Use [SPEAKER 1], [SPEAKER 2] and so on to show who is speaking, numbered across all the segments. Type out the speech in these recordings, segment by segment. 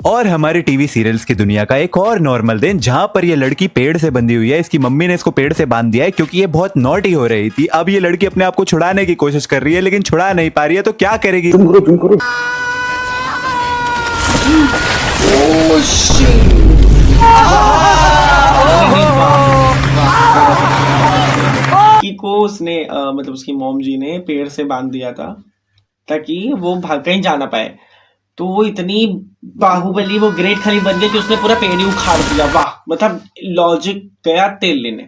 [SPEAKER 1] और हमारे TV serials की दुनिया का एक और नॉर्मल दिन जहां पर ये लड़की पेड़ से बंधी हुई है। इसकी मम्मी ने इसको पेड़ से बांध दिया है क्योंकि ये बहुत नॉटी हो रही थी। अब ये लड़की अपने आप को छुड़ाने की कोशिश कर रही है लेकिन छुड़ा नहीं पा रही है, तो क्या करेगी?
[SPEAKER 2] तुम करो।
[SPEAKER 3] को उसने मतलब उसकी मॉम जी ने पेड़ से बांध दिया था ताकि वो भाग कहीं जा ना पाए। तो वो इतनी बाहुबली, वो ग्रेट खली बन गई कि उसने पूरा पेड़ ही उखाड़ दिया। वाह, मतलब लॉजिक गया तेल लेने।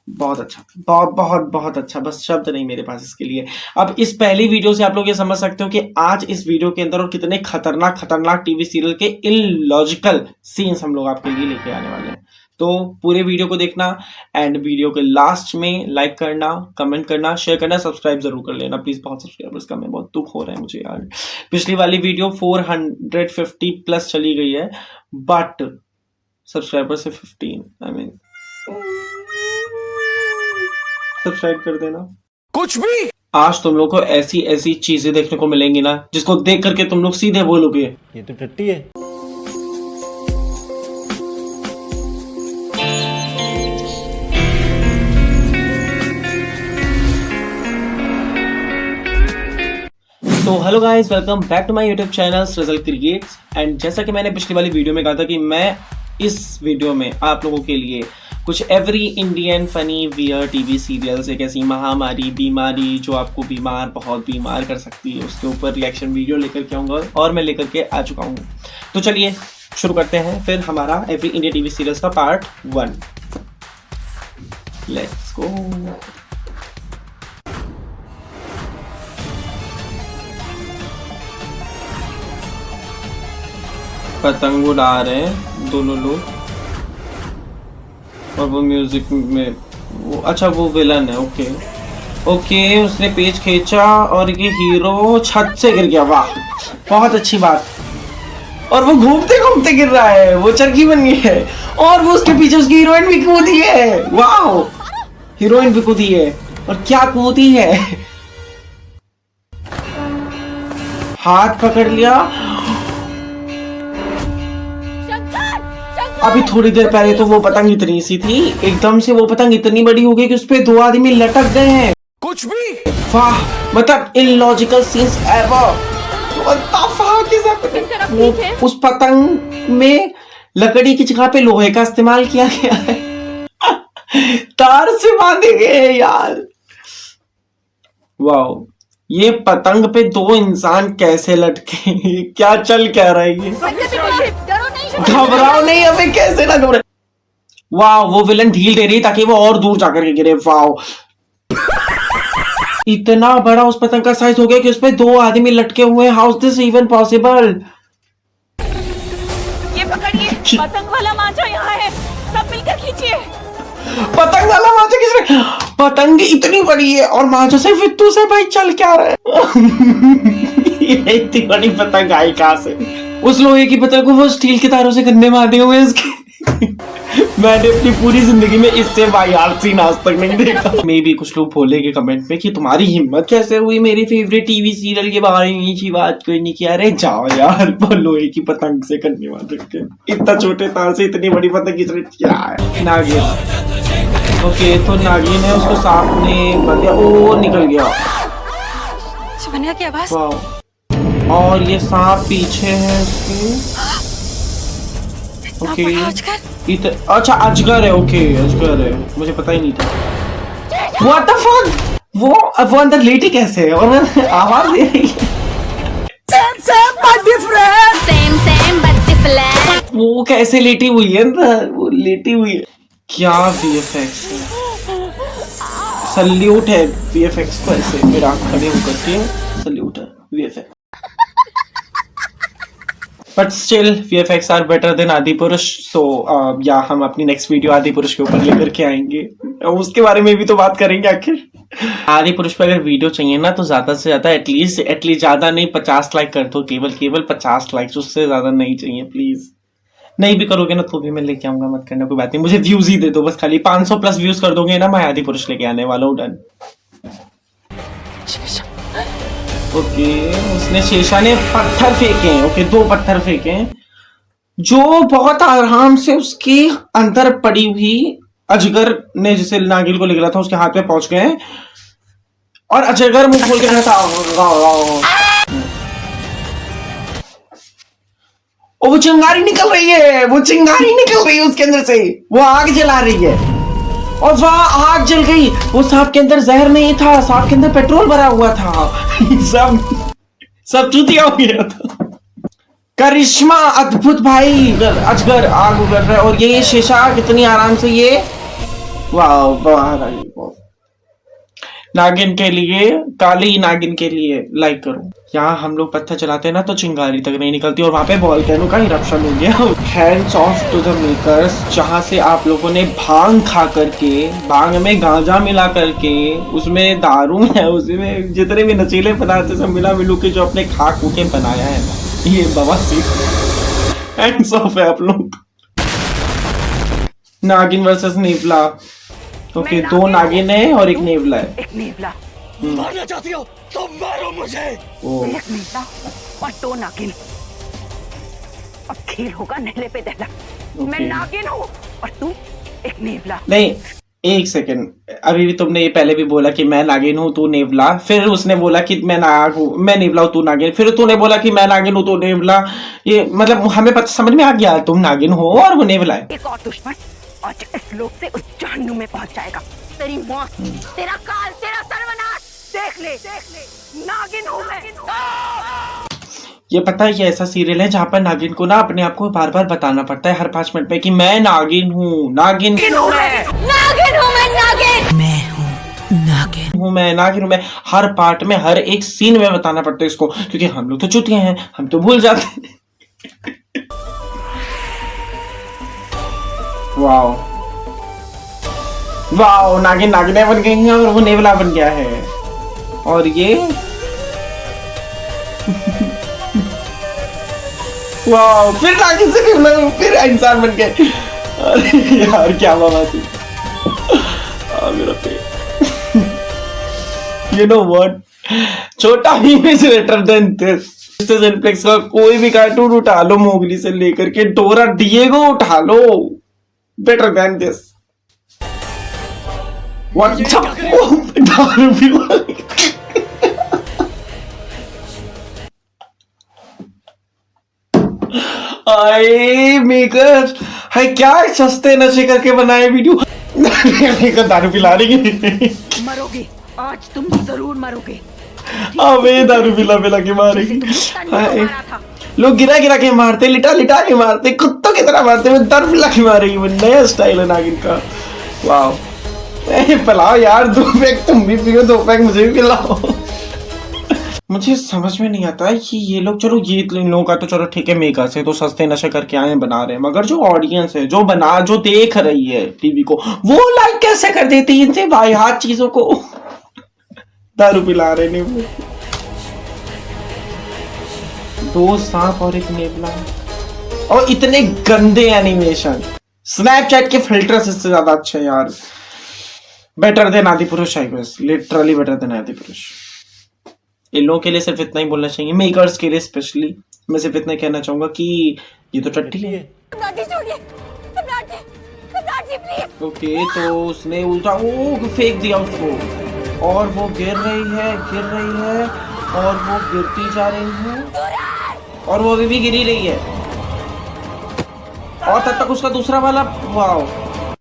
[SPEAKER 3] बहुत अच्छा, बहुत अच्छा, बस शब्द नहीं मेरे पास इसके लिए। अब इस पहली वीडियो से आप लोग ये समझ सकते हो कि आज इस वीडियो के अंदर और कितने खतरनाक टीवी सीरियल के इलॉजिकल सीन्स हम लोग आपके लिए लेके आने वाले हैं। तो पूरे वीडियो को देखना एंड वीडियो के लास्ट में लाइक करना, कमेंट करना, शेयर करना, सब्सक्राइब जरूर कर लेना प्लीज। बहुत सब्सक्राइबर्स कम है, बहुत दुख हो रहा है मुझे यार। पिछली वाली वीडियो 450 प्लस चली गई है बट सब्सक्राइबर से 15, आई मीन सब्सक्राइब कर देना। कुछ भी आज तुम लोग को ऐसी चीजें देखने को मिलेंगी ना जिसको देख करके तुम लोग सीधे बोलोगे
[SPEAKER 4] ये तो टट्टी है।
[SPEAKER 3] तो hello guys, welcome back to my YouTube channel Srijal creates. And जैसा कि मैंने पिछली वाली वीडियो में कहा था कि मैं इस वीडियो में आप लोगों के लिए कुछ every Indian funny weird TV serials, एक ऐसी महामारी बीमारी जो आपको बहुत बीमार कर सकती है, उसके ऊपर रिएक्शन वीडियो लेकर के आऊँगा और मैं लेकर के आ चुका हूँ। तो चलिए शुरू करते हैं फिर हमारा एवरी इंडियन टीवी सीरियल्स का पार्ट 1। Let's go. पतंग उड़ा रहे हैं दोनों लोग और वो म्यूजिक में अच्छा वो विलन है। ओके, उसने पेज खींचा और ये हीरो छत से गिर गया। वाह, बहुत अच्छी बात। और वो घूमते घूमते गिर रहा है, वो चरखी बन गई है और वो उसके पीछे उसकी हीरोइन भी कूदी है। वाह, हीरोइन भी कूदी है और क्या कूदी है, हाथ पकड़ लिया। अभी थोड़ी देर पहले तो वो पतंग इतनी सी थी, एकदम से वो पतंग इतनी बड़ी हो गई कि उस पे 2 आदमी लटक गए हैं। कुछ भी वाह, मतलब इलॉजिकल सीन्स एवर। उस पतंग में लकड़ी की जगह पे लोहे का इस्तेमाल किया गया है, तार से बांधे गए यार। वाह, ये पतंग पे 2 इंसान कैसे लटके, क्या चल क्या रहा है ये? घबराओ नहीं, हमें कैसे ना घबराए। वाह, वो विलन ढील दे रही ताकि वो और दूर जाकर के गिरे। वाह, इतना बड़ा उस पतंग का साइज हो गया कि उसपे 2 आदमी लटके हुए। How is this even possible?
[SPEAKER 5] ये पकड़िए, पतंग वाला मांझा यहाँ है, सब मिलकर खींचिए।
[SPEAKER 3] पतंग वाला मांझा किसने? पतंग इतनी बड़ी है और मांझा से फित्तू से भाई चल क्या रहा है? ये इतनी बड़ी पतंग आई कहां से? उस लोहे की पतंग को वो स्टील के तारों से गन्ने बांधे हुए हैं इसके। मैंने अपनी पूरी जिंदगी में इससे वाहियात सीन आज तक नहीं देखा। मे भी कुछ लोग बोलेंगे कमेंट में कि तुम्हारी हिम्मत कैसे हुई मेरी फेवरेट टीवी सीरियल के बारे में की बात करने की। अरे जाओ यार, वो लोहे की पतंग से गन्ने बांध के, इतना छोटे तार से इतनी बड़ी पतंग किसने क्या है? नागिन। ओके, तो नागिन है, उसको सांप ने बंधा, ओ निकल गया।
[SPEAKER 5] सुबह की आवाज।
[SPEAKER 3] वाह, और ये सांप पीछे है उसके। ओके, अच्छा अजगर है। ओके, अजगर है, मुझे पता ही नहीं था। What the fuck? वो अंदर लेटी कैसे है और आवाज दे रही है? वो कैसे लेटी हुई है अंदर? वो लेटी हुई है। क्या VFX है, सल्यूट है VFX को। ऐसे मेरा खड़े होकर के सल्यूट है VFX। But still VFX are better than Adipurush. So या हम अपनी नेक्स्ट वीडियो आदिपुरुष के ऊपर लेकर के आएंगे, उसके बारे में भी तो बात करेंगे। आखिर आदिपुरुष पे अगर वीडियो चाहिए ना तो ज्यादा से ज्यादा एटलीस्ट ज्यादा नहीं 50 लाइक कर दो, केवल 50 लाइक, उससे ज्यादा नहीं चाहिए प्लीज। नहीं भी करोगे ना तो भी मैं लेके आऊंगा, मत करना, कोई बात नहीं। मुझे व्यूज ही दे दो बस, खाली 500 प्लस व्यूज कर दोगे ना, मैं आदिपुरुष लेके आने वाला हूँ। डन। ओके, उसने शेषा ने पत्थर फेंके। ओके, 2 पत्थर फेंके जो बहुत आराम से उसके अंदर पड़ी हुई अजगर ने, जिसे नागिन को निकला था, उसके हाथ में पहुंच गए और अजगर मुंह खोल के रहा था। और वो चिंगारी निकल रही है, वो चिंगारी निकल रही है उसके अंदर से, वो आग जला रही है और वहां आग जल गई। वो सांप के अंदर जहर नहीं था, सांप के अंदर पेट्रोल भरा हुआ था। सब चूतिया हो गया था। करिश्मा अद्भुत भाई। अजगर आग उगल रहा है और ये शेषा कितनी आराम से ये वाह बाहर आई। नागिन के लिए, काली नागिन के लिए लाइक करो। यहाँ हम लोग पत्थर चलाते हैं ना तो चिंगारी तक नहीं निकलती और वहां पे वोल्केनो का इरप्शन हो गया। Hands off to the makers, जहाँ से आप लोगों ने भांग खा करके, भांग में गांजा मिला करके, उसमें दारू है, उसमें जितने भी नशीले पदार्थ सब मिला मिलू के जो अपने खा खू के बनाया है ना, ये बवासीर। हैंड्स ऑफ है आप लोग। नागिन वर्सेस नेवला। ओके, 2 नागिन है और 1 नेवला है।
[SPEAKER 2] एक नेवला मारना चाहती हो तो मारो मुझे। एक नेवला और 2 नागिन। अब खेल होगा नहले पे दहला। मैं नागिन हूँ और तू एक नेवला।
[SPEAKER 3] नहीं, 1 सेकंड, अभी भी तुमने ये पहले भी बोला कि मैं नागिन हूँ तू नेवला, फिर उसने बोला कि मैं नाग हूँ, मैं नेवला हूँ तू नागिन, फिर तूने बोला कि मैं नागिन हूँ तू नेवला। ये मतलब हमें पता समझ में आ गया, तुम नागिन हो और वो नेवला है।
[SPEAKER 2] एक और दुश्मन आज इस लोक से उस जहन्नुम में पहुंच जाएगा। तेरी मौत, तेरा काल, तेरा सर्वनाश देख ले नागिन हूँ मैं।
[SPEAKER 3] ये पता है, ये ऐसा सीरियल है जहाँ पर नागिन को ना अपने आप को बार बार बताना पड़ता है हर 5 मिनट में कि मैं नागिन हूँ, नागिन हूँ मैं,
[SPEAKER 2] नागिन हूँ मैं, नागिन मैं हूँ, नागिन
[SPEAKER 3] हूँ मैं, नागिन हूँ मैं। हर पार्ट में, हर एक सीन में बताना पड़ता है इसको, क्योंकि हम लोग तो चुतिए हैं, हम तो भूल जाते हैं। वाओ वाओ, नागिन नागिने बन गई हैं और वो नेवला बन गया है। और ये वाओ, फिर नागिन से नेवला, फिर इंसान बन गए। अरे यार क्या बात थी। मेरा पेट। यू नो व्हाट, छोटा Bhim is better than this. Cineplex का कोई भी कार्टून उठा लो, मोगली से लेकर के डोरा डिएगो उठा लो, better than this. What आए मेकर, है क्या सस्ते नशे करके बनाए वीडियो। मेकर दारू पिला रही है।
[SPEAKER 2] मरोगे आज, तुम जरूर मरोगे।
[SPEAKER 3] अबे दारू पिला पिला के मारेगी। लोग गिरा गिरा के मारते, लिटा लिटा के मारते, कुत्तों की तरह मारते, वो दर पिला के मारेगी। वो नया स्टाइल है नागिन का। वाओ, पिलाओ यार 2 पैक, तुम भी पियो 2 पैक, मुझे भी पिलाओ। मुझे समझ में नहीं आता है कि ये लोग, चलो ये इन लोगों का तो चलो ठीक है, मेकर्स है तो सस्ते नशे करके आए बना रहे हैं, मगर जो ऑडियंस है, जो देख रही है टीवी को, वो लाइक कैसे कर देती है इनसे वाहियात चीजों को। दारू पिला रहे ने वो। 2 सांप और 1 नेवला, और इतने गंदे एनिमेशन। स्नैपचैट के फिल्टर्स इससे ज्यादा अच्छे हैं यार। Better than Adipurush, I guess, literally better than Adipurush. इन लोगों के लिए सिर्फ इतना ही बोलना चाहिए, मेकर्स के लिए स्पेशली मैं सिर्फ इतना कहना चाहूंगा कि ये तो टट्टी है। ओके, तो उसने उल्टा फेंक दिया उसको और वो गिर रही है और वो गिरती जा रही है और वो अभी भी गिरी रही है। और तब तक उसका दूसरा वाला, वाओ,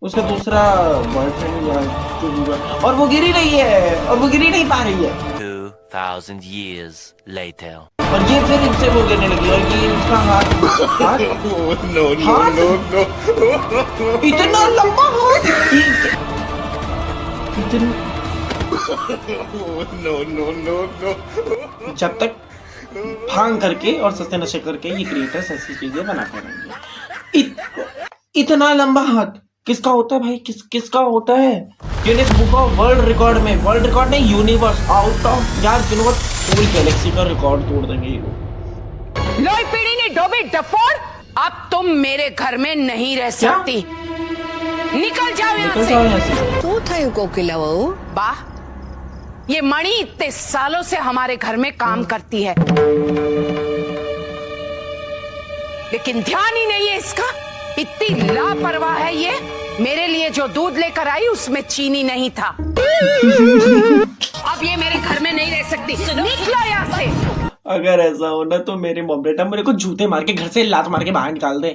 [SPEAKER 3] उसका दूसरा बॉयफ्रेंड और वो गिरी रही है और वो गिरी नहीं पा रही है।
[SPEAKER 4] 2000 years later.
[SPEAKER 3] और ये फिर इनसे वो गिरने लगी और ये उसका हाथ no. इतना लंबा हाथ, no. जब तक भांग करके और सस्ते नशे करके ये क्रिएटर्स ऐसी चीजें बनाते रहेंगे। इतना लंबा हाथ किसका होता है भाई, किसका होता है? Guinness book of world record में, वर्ल्ड रिकॉर्ड नहीं, यूनिवर्स आउट ऑफ यार, यूनिवर्स पूरी गैलेक्सी का रिकॉर्ड तोड़ देंगे ये लोग।
[SPEAKER 2] लोई पीढ़ी ने डोबी डफोड़, अब तुम मेरे घर में नहीं रह सकती। निकल जाओ यहाँ से।
[SPEAKER 6] શું થયું કોકિલા વહુ?
[SPEAKER 2] बा ये मणि इतने सालों से हमारे घर में काम करती है, लेकिन ध्यान ही नहीं है इसका। इतनी लापरवाह है ये। मेरे लिए जो दूध लेकर आई उसमें चीनी नहीं था। अब ये मेरे घर में नहीं रह सकती। निकलो यहाँ से।
[SPEAKER 3] अगर ऐसा हो ना तो मेरे मॉम बेटा मेरे को जूते मार के घर से लात मार के बाहर निकाल दे,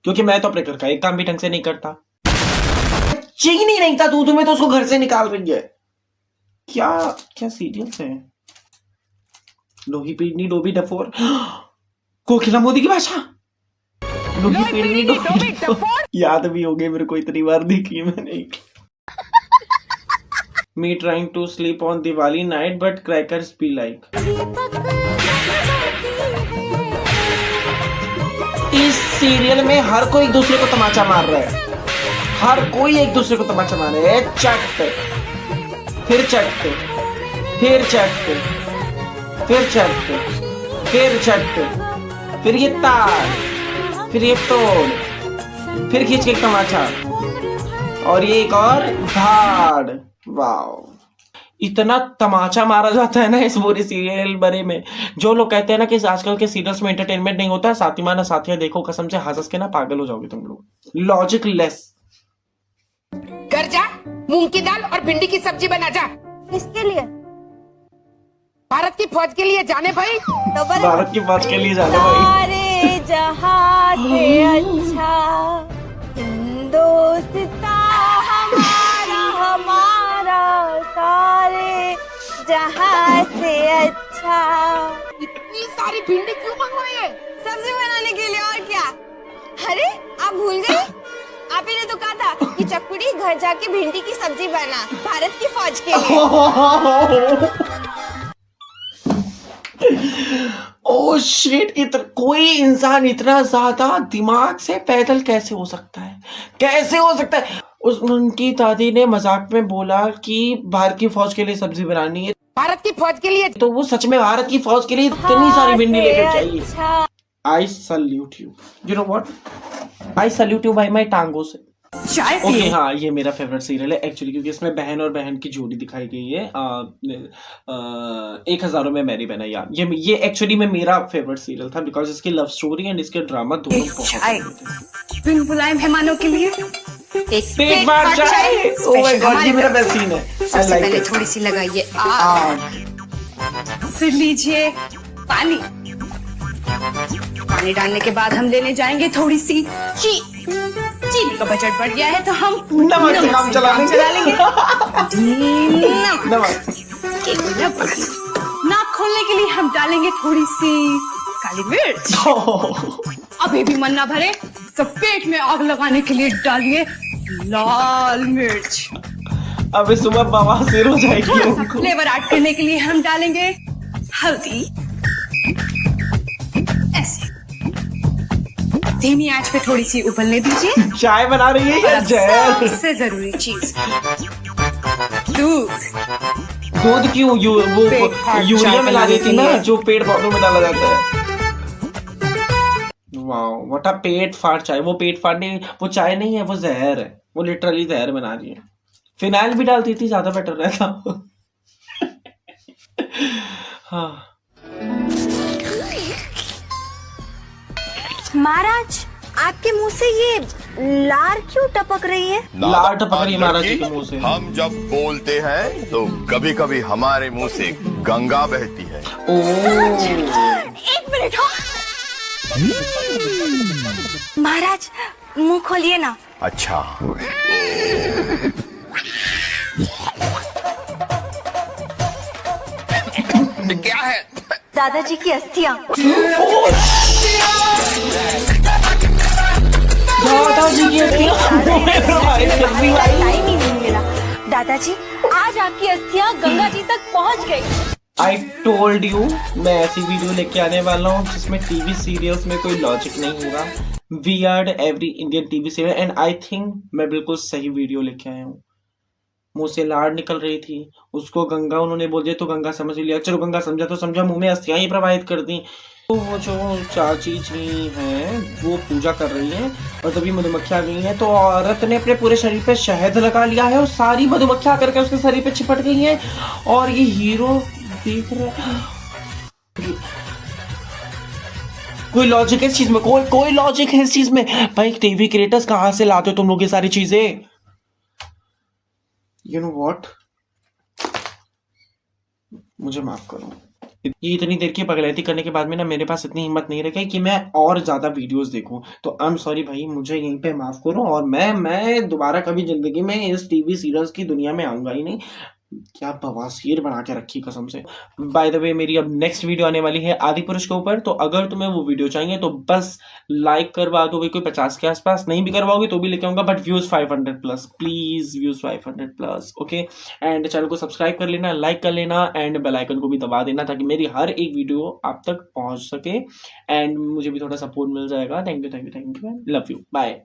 [SPEAKER 3] क्योंकि मैं तो अपने घर का एक काम भी ढंग से नहीं करता। चीनी नहीं था दूध में तो उसको घर से निकाल रही है। क्या क्या सीरियस है। लोही पीड़नी डोबी डफोर, कोकिला मोदी की भाषा। लोही पीड़नी डोबी डफोर याद भी हो गई मेरे को, इतनी बार देखी मैंने। Me trying to sleep on Diwali night but crackers be like। इस सीरियल में हर कोई एक दूसरे को तमाचा मार रहा है। हर कोई एक दूसरे को तमाचा मार रहा है। चटते फिर चटते फिर चटते फिर चटते फिर चटते फिर ये तार फिर ये तोड़ फिर खींच के एक तमाचा और ये एक और धाड़। वाओ, इतना तमाचा मारा जाता है ना इस पूरी सीरियल बरे में। जो लोग कहते हैं ना कि आजकल के सीरियल्स में एंटरटेनमेंट नहीं होता, सातिमा ना साथिया देखो, कसम से हंस के ना पागल हो जाओगे तुम लोग। Logic less.
[SPEAKER 2] कर जा, मूंग की दाल और भिंडी की सब्जी बना जा।
[SPEAKER 6] किसके लिए?
[SPEAKER 2] भारत की फौज के लिए जाने भाई।
[SPEAKER 6] तो
[SPEAKER 3] भारत की फौज के लिए जाने भाई।
[SPEAKER 6] सारे जहां से अच्छा हिंदुस्तान हमारा सारे जहां से अच्छा।
[SPEAKER 2] इतनी सारी भिंडी क्यों मंगवाई है?
[SPEAKER 6] सब्जी बनाने के लिए, और क्या। अरे आप भूल गए, आप ही ने तो कहा था कि चकुड़ी घर जाके भिंडी की सब्जी बना भारत की फौज के लिए।
[SPEAKER 3] ओह शिट, कोई इंसान इतना ज्यादा दिमाग से पैदल कैसे हो सकता है? कैसे हो सकता है? उनकी दादी ने मजाक में बोला कि भारत की फौज के लिए सब्जी बनानी है,
[SPEAKER 2] भारत की फौज के लिए,
[SPEAKER 3] तो वो सच में भारत की फौज के लिए इतनी सारी भिंडी लेकर चाहिए।
[SPEAKER 6] अच्छा।
[SPEAKER 3] I salute you, you know what, I salute you by my टांगों से।
[SPEAKER 2] चाय
[SPEAKER 3] ओके हाँ, ये मेरा फेवरेट सीरियल है एक्चुअली, क्योंकि इसमें बहन और बहन की जोड़ी दिखाई गई है। 1000 में मेरी बहन है यार। ये एक्चुअली में मेरा फेवरेट सीरियल था, बिकॉज इसकी लव स्टोरी एंड इसके ड्रामा दोनों बहुत
[SPEAKER 2] बिन बुलाए मेहमानों के लिए
[SPEAKER 6] एक
[SPEAKER 3] पेट फाड़ चाय। ओह माय गॉड, ये मेरा बेस्ट सीन है।
[SPEAKER 6] सबसे पहले थोड़ी सी लगाइए
[SPEAKER 2] फिर लीजिए पानी। पानी डालने के बाद हम लेने जाएंगे थोड़ी सी चीनी का बजट बढ़ गया है तो हम
[SPEAKER 3] नमक से काम चला लेंगे। नमक।
[SPEAKER 2] नाक खोलने के लिए हम डालेंगे थोड़ी सी काली मिर्च। अभी भी मन ना भरे तो पेट में आग लगाने के लिए डालिए लाल मिर्च।
[SPEAKER 3] अबे सुबह बवासीर हो जाएगी।
[SPEAKER 2] फ्लेवर ऐड करने के लिए हम डालेंगे हल्दी। ऐसे धीमी आंच पे थोड़ी सी उबलने दीजिए।
[SPEAKER 3] चाय बना रही है या जहर?
[SPEAKER 2] सबसे जरूरी चीज दूध।
[SPEAKER 3] दूध क्यों? वो यूरिया मिला देती ना जो पेड़ पौधों में डाला जाता है। वाओ, व्हाट अ पेट फाड़ चाय। वो पेट फाड़ नहीं, वो चाय नहीं है, वो जहर है। वो लिटरली जहर बना रही है। फिनाइल भी डालती थी, ज्यादा बेटर रहता। हाँ
[SPEAKER 6] महाराज, आपके मुंह से ये लार क्यों टपक रही है?
[SPEAKER 3] लार टपक रही है महाराज जी के मुंह से।
[SPEAKER 7] हम जब बोलते हैं तो कभी कभी हमारे मुंह से गंगा बहती है।
[SPEAKER 6] एक मिनट हो महाराज, मुंह खोलिए ना।
[SPEAKER 7] अच्छा, क्या है?
[SPEAKER 6] दादाजी की अस्थियां।
[SPEAKER 3] दादाजी की
[SPEAKER 6] टाइम ही नहीं मिला। दादाजी, आज आपकी अस्थियां गंगा जी तक पहुंच गई।
[SPEAKER 3] आई टोल्ड यू, मैं ऐसी वीडियो लेके आने वाला हूँ जिसमें टीवी सीरियल्स में कोई लॉजिक नहीं होगा। Weird every Indian TV serial, and I think मैं बिल्कुल सही वीडियो लेके आया हूँ। मुंह से लाड़ निकल रही थी, उसको गंगा उन्होंने बोल दिया तो गंगा समझ लिया। चलो गंगा समझा तो समझा, मुंह में अस्थियां ही प्रवाहित कर दी। तो वो जो चाची जी हैं वो पूजा कर रही हैं और तभी मधुमक्खियां आ गई हैं, तो औरत ने अपने पूरे शरीर पे शहद लगा लिया है और सारी मधुमक्खियां करके उसके शरीर पे चिपट गई हैं और ये हीरो देख रहा है। कोई लॉजिक है इस चीज में? कोई लॉजिक है इस चीज में? भाई टीवी क्रिएटर्स कहां से लाते हो तुम लोग ये सारी चीजें? यू नो व्हाट, मुझे माफ करो। ये इतनी देर की पगलैती करने के बाद में ना मेरे पास इतनी हिम्मत नहीं रही कि मैं और ज्यादा वीडियोस देखूं, तो आई एम सॉरी भाई, मुझे यहीं पे माफ करो और मैं दोबारा कभी जिंदगी में इस टीवी सीरियल्स की दुनिया में आऊंगा ही नहीं। क्या बवासीर बना के रखी कसम से। बाय द वे मेरी अब नेक्स्ट वीडियो आने वाली है आदिपुरुष के ऊपर, तो अगर तुम्हें वो वीडियो चाहिए तो बस लाइक करवा दो भाई, कोई 50 के आसपास, नहीं भी करवाओगे तो भी लेके आऊंगा, but views 500 plus please, views 500 plus, okay. And channel को सब्सक्राइब कर लेना, लाइक कर लेना एंड बेल आइकन को भी दबा देना ताकि मेरी हर एक वीडियो आप तक पहुंच सके एंड मुझे भी थोड़ा सपोर्ट मिल जाएगा। Thank you, love you, bye.